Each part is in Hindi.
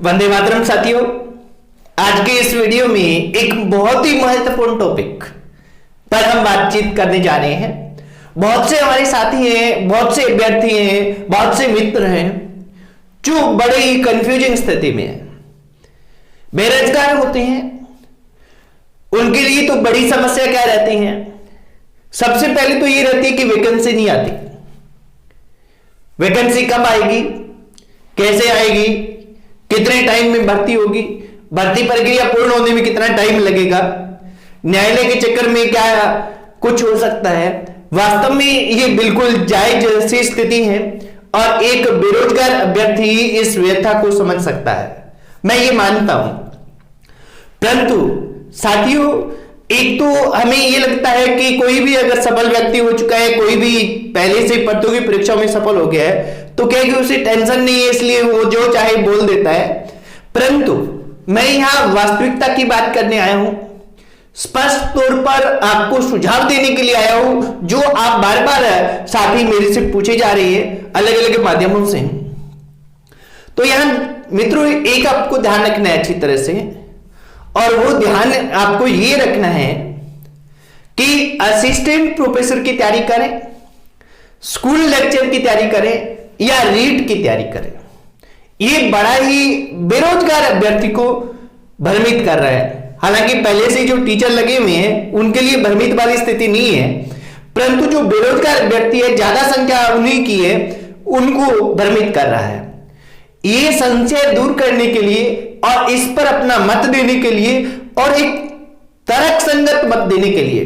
वंदे मातरम साथियों, आज के इस वीडियो में एक बहुत ही महत्वपूर्ण टॉपिक पर हम बातचीत करने जा रहे हैं। बहुत से हमारे साथी हैं, बहुत से अभ्यर्थी हैं, बहुत से मित्र हैं जो बड़े ही कंफ्यूजिंग स्थिति में हैं, बेरोजगार होते हैं। उनके लिए तो बड़ी समस्या क्या रहती है? सबसे पहले तो ये रहती है कि वैकेंसी नहीं आती। वैकेंसी कब आएगी, कैसे आएगी, कितने टाइम में भर्ती होगी, भर्ती प्रक्रिया पूर्ण होने में कितना टाइम लगेगा, न्यायालय के चक्कर में क्या कुछ हो सकता है। वास्तव में ये बिल्कुल जायज सी स्थिति है और एक बेरोजगार अभ्यर्थी इस व्यथा को समझ सकता है, मैं ये मानता हूं। परंतु साथियों, एक तो हमें यह लगता है कि कोई भी अगर सफल व्यक्ति हो चुका है, कोई भी पहले से प्रतियोगी परीक्षा में सफल हो गया है, तो क्या कि उसे टेंशन नहीं है, इसलिए वो जो चाहे बोल देता है। परंतु मैं यहां वास्तविकता की बात करने आया हूं, स्पष्ट तौर पर आपको सुझाव देने के लिए आया हूं, जो आप बार बार साथी मेरे से पूछे जा रही है अलग अलग माध्यमों से। तो यहां मित्रों एक आपको ध्यान रखना है अच्छी तरह से, और वो ध्यान आपको ये रखना है कि असिस्टेंट प्रोफेसर की तैयारी करें, स्कूल लेक्चर की तैयारी करें या रीट की तैयारी करें। ये बड़ा ही बेरोजगार अभ्यर्थी को भ्रमित कर रहा है। हालांकि पहले से जो टीचर लगे हुए हैं उनके लिए भ्रमित वाली स्थिति नहीं है, परंतु जो बेरोजगार अभ्यर्थी है, ज्यादा संख्या उन्हीं की है, उनको भ्रमित कर रहा है। ये संशय दूर करने के लिए और इस पर अपना मत देने के लिए और एक तर्क संगत मत देने के लिए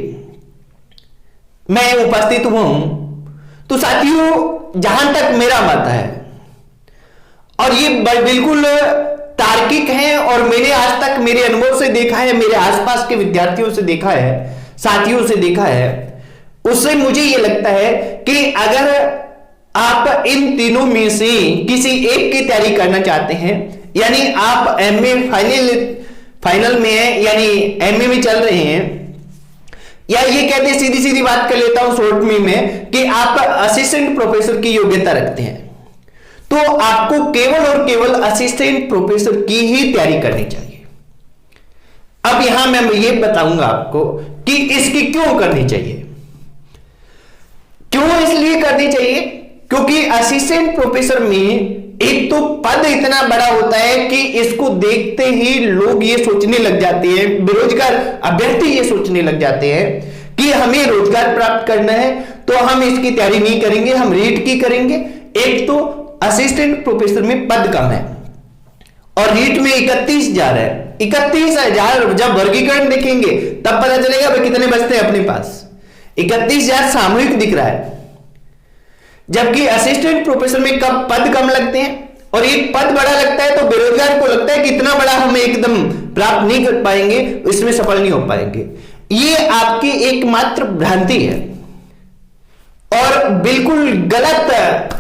मैं उपस्थित हुआ हूं। तो साथियों, जहां तक मेरा मत है, और ये बिल्कुल तार्किक है, और मैंने आज तक मेरे अनुभव से देखा है, मेरे आसपास के विद्यार्थियों से देखा है, साथियों से देखा है, उससे मुझे ये लगता है कि अगर आप इन तीनों में से किसी एक की तैयारी करना चाहते हैं, यानी आप एमए फाइनल में है, यानी एमए में चल रहे हैं, या ये कहते सीधी सीधी बात कर लेता हूं शॉर्ट में कि आप असिस्टेंट प्रोफेसर की योग्यता रखते हैं, तो आपको केवल और केवल असिस्टेंट प्रोफेसर की ही तैयारी करनी चाहिए। अब यहां मैं ये बताऊंगा आपको कि इसकी क्यों करनी चाहिए। क्यों इसलिए करनी चाहिए क्योंकि असिस्टेंट प्रोफेसर में एक तो पद इतना बड़ा होता है कि इसको देखते ही लोग ये सोचने लग जाते हैं, बेरोजगार अभ्यर्थी ये सोचने लग जाते हैं कि हमें रोजगार प्राप्त करना है तो हम इसकी तैयारी नहीं करेंगे, हम रीट की करेंगे। एक तो असिस्टेंट प्रोफेसर में पद कम है और रीट में 31,000 है। 31,000 जब वर्गीकरण देखेंगे तब पता चलेगा भाई कितने बचते हैं अपने पास। 31,000 सामूहिक दिख रहा है, जबकि असिस्टेंट प्रोफेसर में कब पद कम लगते हैं और एक पद बड़ा लगता है, तो बेरोजगार को लगता है कि इतना बड़ा हम एकदम प्राप्त नहीं कर पाएंगे, इसमें सफल नहीं हो पाएंगे। ये आपकी एकमात्र भ्रांति है और बिल्कुल गलत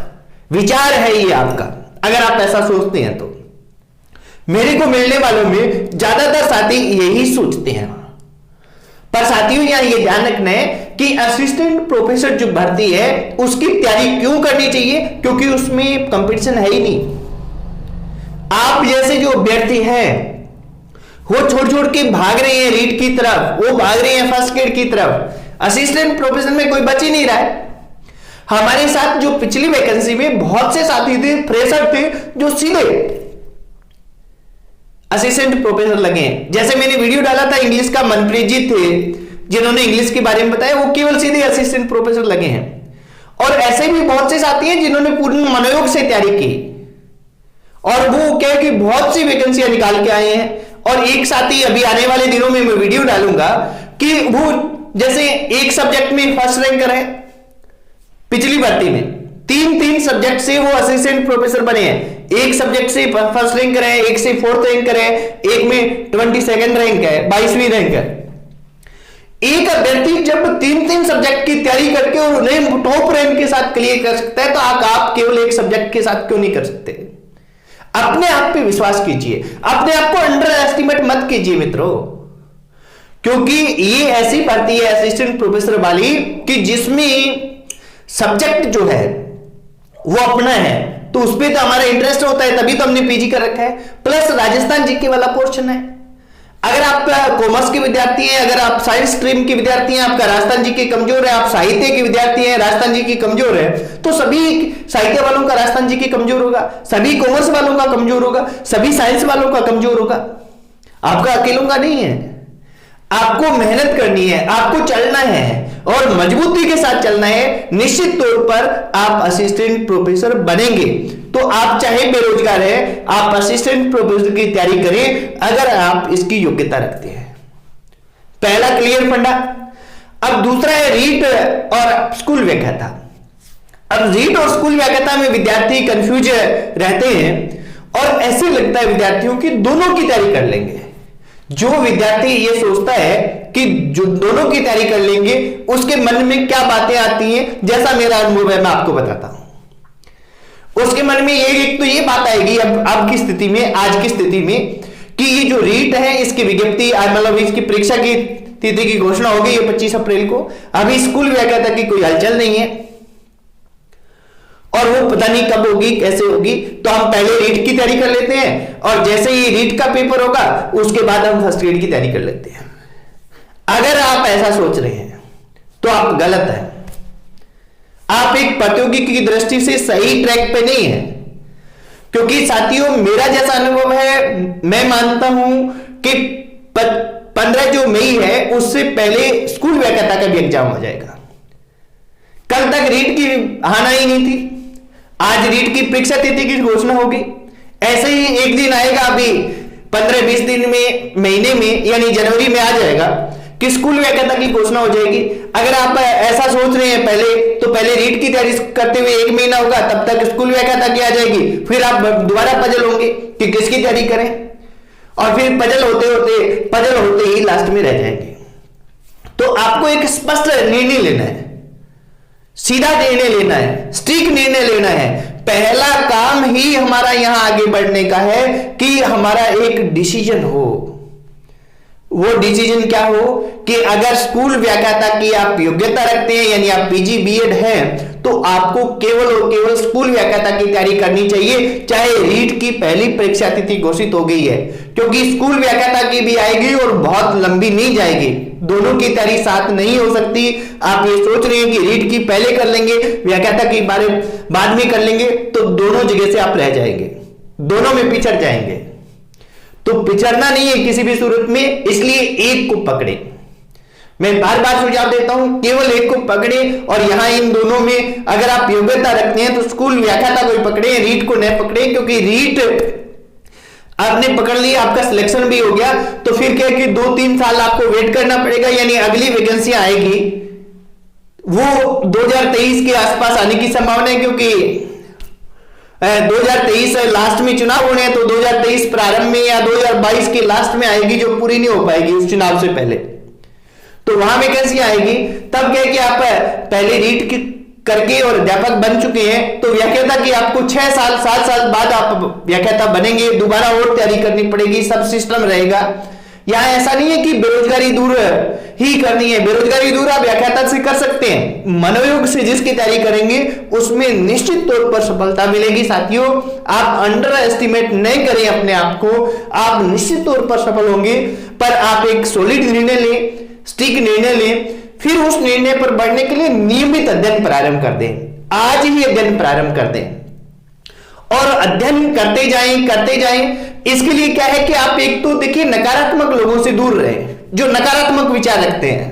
विचार है ये आपका, अगर आप ऐसा सोचते हैं तो। मेरे को मिलने वालों में ज्यादातर साथी यही सोचते हैं। पर साथियों, यहां ये ध्यान रखना है कि असिस्टेंट प्रोफेसर जो भर्ती है उसकी तैयारी क्यों करनी चाहिए, क्योंकि उसमें कंपटीशन है ही नहीं। आप जैसे जो अभ्यर्थी हैं वो छोड़ छोड़ के भाग रहे हैं रीट की तरफ, वो भाग रहे हैं फर्स्ट ग्रेड की तरफ। असिस्टेंट प्रोफेसर में कोई बच ही नहीं रहा है। हमारे साथ जो पिछली वैकेंसी में बहुत से साथी थे, फ्रेशर थे, जो सीधे असिस्टेंट प्रोफेसर लगे हैं। जैसे मैंने वीडियो डाला था इंग्लिश का, मनप्रीत जी थे जिन्होंने इंग्लिश के बारे में बताया, वो केवल सीधे असिस्टेंट प्रोफेसर लगे हैं। और ऐसे भी बहुत से साथी हैं जिन्होंने पूर्ण मनोयोग से तैयारी की और वो क्या कि बहुत सी वैकेंसियां निकाल के आए हैं। और एक साथी अभी आने वाले दिनों में मैं वीडियो डालूंगा कि वो जैसे एक सब्जेक्ट में फर्स्ट रैंकर है, पिछली भर्ती में 3 सब्जेक्ट से वो असिस्टेंट प्रोफेसर बने हैं। एक सब्जेक्ट से फर्स्ट रैंकर है, एक से फोर्थ रैंकर है, एक में 22nd रैंक है, 22वीं रैंक है। एक अभ्यर्थी जब 3 सब्जेक्ट की तैयारी करके और उन्हें टॉप रैंक के साथ क्लियर कर सकता है, तो आप केवल एक सब्जेक्ट के साथ क्यों नहीं कर सकते? अपने आप पे विश्वास कीजिए, अपने आप को अंडर एस्टिमेट मत कीजिए मित्रों, क्योंकि ये ऐसी भर्ती है असिस्टेंट प्रोफेसर वाली कि जिसमें सब्जेक्ट जो है वो अपना है, तो तो उस पर तो हमारा इंटरेस्ट होता है, तभी तो हमने पीजी कर रखा है। प्लस राजस्थान जीके वाला पोर्शन है। अगर आप कॉमर्स के विद्यार्थी हैं, अगर आप साइंस स्ट्रीम के विद्यार्थी हैं, आपका राजस्थान जीके कमजोर है, आप साहित्य के विद्यार्थी हैं, राजस्थान जीके कमजोर है, तो सभी साहित्य वालों का राजस्थान जीके कमजोर होगा, सभी कॉमर्स वालों का कमजोर होगा, सभी साइंस वालों का कमजोर होगा। आपका अकेलों का नहीं है। आपको मेहनत करनी है, आपको चलना है और मजबूती के साथ चलना है। निश्चित तौर पर आप असिस्टेंट प्रोफेसर बनेंगे। तो आप चाहे बेरोजगार हैं, आप असिस्टेंट प्रोफेसर की तैयारी करें अगर आप इसकी योग्यता रखते हैं। पहला क्लियर फंडा। अब दूसरा है रीट और स्कूल व्याख्याता। अब रीट और स्कूल व्याख्याता में विद्यार्थी कंफ्यूज रहते हैं और ऐसे लगता है विद्यार्थियों की दोनों की तैयारी कर लेंगे। जो विद्यार्थी ये सोचता है कि जो दोनों की तैयारी कर लेंगे, उसके मन में क्या बातें आती हैं, जैसा मेरा अनुभव है मैं आपको बताता हूं। उसके मन में एक तो ये बात आएगी अब की स्थिति में, आज की स्थिति में, कि ये जो रीट है इसकी विज्ञप्ति मतलब इसकी परीक्षा की तिथि की घोषणा हो गई है 25 अप्रैल को। अभी स्कूल व्याख्याता की कोई हलचल नहीं है और वो पता नहीं कब होगी, कैसे होगी। तो हम पहले रीट की तैयारी कर लेते हैं और जैसे ही रीट का पेपर होगा उसके बाद हम फर्स्ट ग्रेड की तैयारी कर लेते हैं। अगर आप ऐसा सोच रहे हैं तो आप गलत हैं। आप एक प्रतियोगिकी की दृष्टि से सही ट्रैक पे नहीं है। क्योंकि साथियों, मेरा जैसा अनुभव है, मैं मानता हूं कि 15 जो मई है उससे पहले स्कूल व्याख्याता का भी एग्जाम हो जाएगा। कल तक रीट की आना ही नहीं थी, आज रीट की परीक्षा तिथि की घोषणा होगी। ऐसे ही एक दिन आएगा, अभी 15-20 दिन में, महीने में, यानी जनवरी में आ जाएगा कि स्कूल व्याख्याता की घोषणा हो जाएगी। अगर आप ऐसा सोच रहे हैं पहले, तो पहले रीट की तैयारी करते हुए 1 महीना होगा, तब तक स्कूल व्याख्याता की आ जाएगी। फिर आप दोबारा पजल होंगे कि किसकी तैयारी करें, और फिर पजल होते ही लास्ट में रह जाएंगे। तो आपको एक स्पष्ट निर्णय लेना है, सीधा निर्णय लेना है, स्ट्रिक्ट निर्णय लेना है। पहला काम ही हमारा यहां आगे बढ़ने का है कि हमारा एक डिसीजन हो। वो डिसीजन क्या हो कि अगर स्कूल व्याख्याता की आप योग्यता रखते हैं, यानी आप पीजी बीएड हैं, तो आपको केवल और केवल स्कूल व्याख्याता की तैयारी करनी चाहिए, चाहे रीट की पहली परीक्षा तिथि घोषित हो गई है। क्योंकि स्कूल व्याख्याता की भी आएगी और बहुत लंबी नहीं जाएगी, दोनों की तैयारी साथ नहीं हो सकती। आप ये सोच रहे हैं कि रीट की पहले कर लेंगे, व्याख्याता की बारे बाद में कर लेंगे, तो दोनों जगह से आप रह जाएंगे, दोनों में पिछड़ जाएंगे। तो पिछड़ना नहीं है किसी भी सूरत में, इसलिए एक को पकड़े। मैं बार बार सुझाव देता हूं, केवल एक को पकड़े। और यहां इन दोनों में अगर आप योग्यता रखते हैं तो स्कूल व्याख्याता को पकड़े, रीट को न पकड़े। क्योंकि रीट आपने पकड़ लिया, आपका सिलेक्शन भी हो गया, तो फिर क्या कि 2-3 साल आपको वेट करना पड़ेगा, यानी अगली वैकेंसी आएगी वो 2023 के आसपास आने की संभावना है। क्योंकि 2023 लास्ट में चुनाव होने हैं, तो 2023 प्रारंभ में या 2022 के लास्ट में आएगी, जो पूरी नहीं हो पाएगी उस चुनाव से पहले। तो वहां वैकेंसी आएगी, तब क्या कि आप पहले रीट करके और अध्यापक बन चुके हैं, तो व्याख्याता की आपको 6 साल 7 साल बाद आप व्याख्याता बनेंगे, दोबारा और तैयारी करनी पड़ेगी, सब सिस्टम रहेगा। यहां ऐसा नहीं है कि बेरोजगारी दूर ही करनी है, बेरोजगारी दूर आप व्याख्याता से कर सकते हैं। मनोयोग से जिसकी तैयारी करेंगे उसमें निश्चित तौर पर सफलता मिलेगी। साथियों, आप अंडर एस्टिमेट नहीं करें अपने आप को, आप निश्चित तौर पर सफल होंगे। पर आप एक सॉलिड निर्णय लें, स्टिक निर्णय लें, फिर उस निर्णय पर बढ़ने के लिए नियमित अध्ययन प्रारंभ कर दें। आज ही अध्ययन प्रारंभ कर दें और अध्ययन करते जाएं। इसके लिए क्या है कि आप एक तो देखिए नकारात्मक लोगों से दूर रहें, जो नकारात्मक विचार रखते हैं,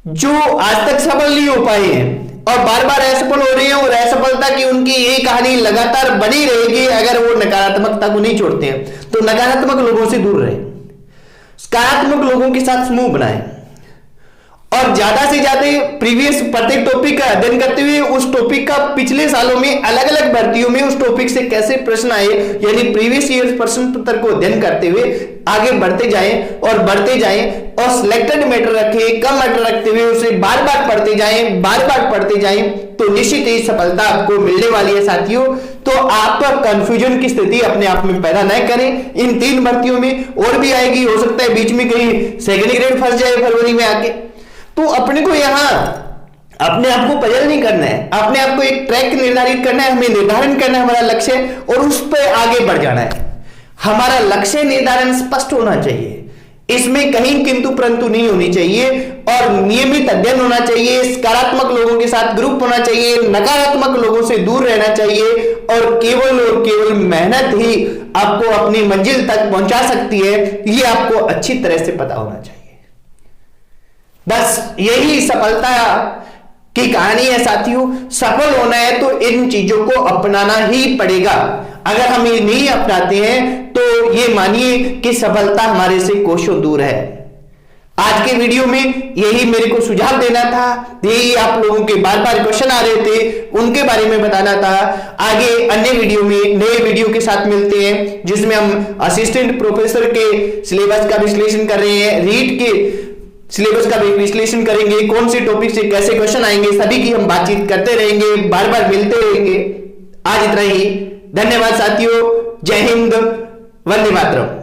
जो आज तक सफल नहीं हो पाए हैं और बार बार असफल हो रहे हैं, और असफलता की उनकी यही कहानी लगातार बनी रहेगी अगर वो नकारात्मकता को नहीं छोड़ते हैं। तो नकारात्मक लोगों से दूर रहें, सकारात्मक लोगों के साथ समूह बनाएं और ज्यादा से ज्यादा प्रीवियस प्रत्येक टॉपिक का अध्ययन करते हुए उस टॉपिक का पिछले सालों में अलग अलग भर्तियों में उस टॉपिक से कैसे प्रश्न आए, यानी प्रीवियस ईयर प्रश्न पत्र को अध्ययन करते हुए आगे बढ़ते जाएं और सिलेक्टेड मैटर रखें, कम मैटर रखते हुए उसे बार बार पढ़ते जाएं, तो निश्चित ही सफलता आपको मिलने वाली है। साथियों, तो आप कंफ्यूजन की स्थिति अपने आप में पैदा न करें। इन 3 भर्तियों में और भी आएगी, हो सकता है बीच में कहीं सेकेंड ग्रेड फंस जाए फरवरी में आके। तो अपने को यहां अपने आप को पजल नहीं करना है, अपने आप को एक ट्रैक निर्धारित करना है, हमें निर्धारण करना है हमारा लक्ष्य और उस पर आगे बढ़ जाना है। हमारा लक्ष्य निर्धारण स्पष्ट होना चाहिए, इसमें कहीं किंतु परंतु नहीं होनी चाहिए और नियमित अध्ययन होना चाहिए। सकारात्मक लोगों के साथ ग्रुप होना चाहिए, नकारात्मक लोगों से दूर रहना चाहिए और केवल मेहनत ही आपको अपनी मंजिल तक पहुंचा सकती है, यह आपको अच्छी तरह से पता होना चाहिए। बस यही सफलता की कहानी है साथियों। सफल होना है तो इन चीजों को अपनाना ही पड़ेगा। अगर हम ये नहीं अपनाते हैं तो ये मानिए कि सफलता हमारे से कोसों दूर है। आज के वीडियो में यही मेरे को सुझाव देना था, यही आप लोगों के बार बार क्वेश्चन आ रहे थे उनके बारे में बताना था। आगे अन्य वीडियो में नए वीडियो के साथ मिलते हैं जिसमें हम असिस्टेंट प्रोफेसर के सिलेबस का विश्लेषण कर रहे हैं, रीट के सिलेबस का भी विश्लेषण करेंगे, कौन से टॉपिक से कैसे क्वेश्चन आएंगे सभी की हम बातचीत करते रहेंगे, बार बार मिलते रहेंगे। आज इतना ही, धन्यवाद साथियों, जय हिंद, वंदे मातरम।